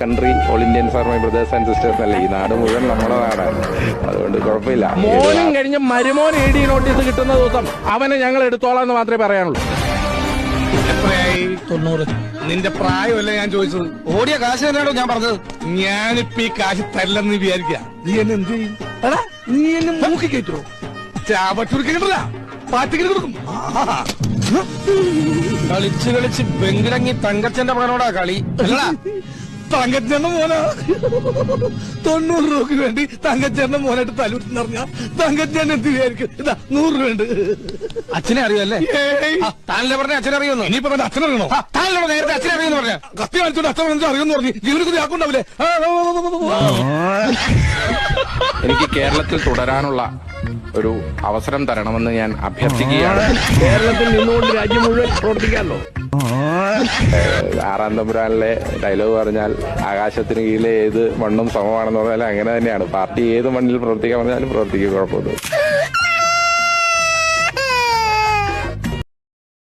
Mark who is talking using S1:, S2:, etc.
S1: Country all Indians are my brothers and sisters അല്ലേ, ഈ നാട് മുഴുവൻ നമ്മുടെ നാടാണ്. അതുകൊണ്ട് കുഴപ്പമില്ല.
S2: മോനും കഴിഞ്ഞ് മരുമോൻ ED നോട്ടീസ് കിട്ടുന്ന ദിവസം അവനെ ഞങ്ങൾ എടുത്തോളാം എന്ന് മാത്രമേ പറയാനുള്ളൂ.
S3: എത്രയായി? 90. നിന്റെ പ്രായമല്ലേ ഞാൻ ചോദിച്ചത്?
S4: ഓടിയ കാശ് തന്നെയാണോ ഞാൻ പറഞ്ഞത്?
S3: ഞാനിപ്പോ ഈ കാശ് തരില്ലെന്ന് വിചാരിക്കുക. നീ എന്നെ എന്ത് ചെയ്യും?
S4: എടാ നീ എന്നെ മൂക്കി കയറ്റോ?
S3: ചാപറ്റുരുക്കില്ല, പാറ്റിക്കിന് കൊടുക്കും.
S4: കളിച്ച് കളിച്ച് ബെങ്കിടങ്ങി തങ്കച്ചന്റെ മകനോടാ കളി. അല്ലടാ
S3: തങ്കച്ചേട്ടന്റെ മോനാ. 90 രൂപക്ക് വേണ്ടി തങ്കച്ചേട്ടന്റെ മോനായിട്ട് തലൂട്ടെന്ന് പറഞ്ഞാ തങ്കച്ചേട്ടൻ എന്ത് വിചാരിക്കും? ഇതാ 100 രൂപ ഉണ്ട്.
S4: അച്ഛനെ അറിയുമല്ലേ?
S3: ഏയ്,
S4: താനല്ലേ പറഞ്ഞ അച്ഛനെ അറിയുന്നു?
S3: ഇനിയിപ്പോ എന്റെ അച്ഛനറിയണോ?
S4: താനല്ലോ നേരത്തെ അച്ഛനെ അറിയുന്നു പറഞ്ഞ.
S3: കത്തി കാണിച്ചോണ്ട് അച്ഛൻ പറഞ്ഞാൽ അറിയുമെന്ന് പറഞ്ഞു. ജീവിതത്തിൽ ആക്കുണ്ടാവില്ലേ?
S1: എനിക്ക് കേരളത്തിൽ തുടരാനുള്ള ഒരു അവസരം തരണമെന്ന് ഞാൻ അഭ്യർത്ഥിക്കുകയാണ്.
S2: കേരളത്തിൽ നിന്നുകൊണ്ട് രാജ്യം മുഴുവൻ പ്രവർത്തിക്കാമല്ലോ.
S1: 6-ാം തമ്പുരാനിലെ ഡയലോഗ് പറഞ്ഞാൽ ആകാശത്തിന് കീഴിലെ ഏത് മണ്ണും സമമാണെന്ന് പറഞ്ഞാൽ അങ്ങനെ തന്നെയാണ്. പാർട്ടി ഏത് മണ്ണിൽ പ്രവർത്തിക്കാൻ പറഞ്ഞാലും പ്രവർത്തിക്കും, കുഴപ്പമൊന്നും.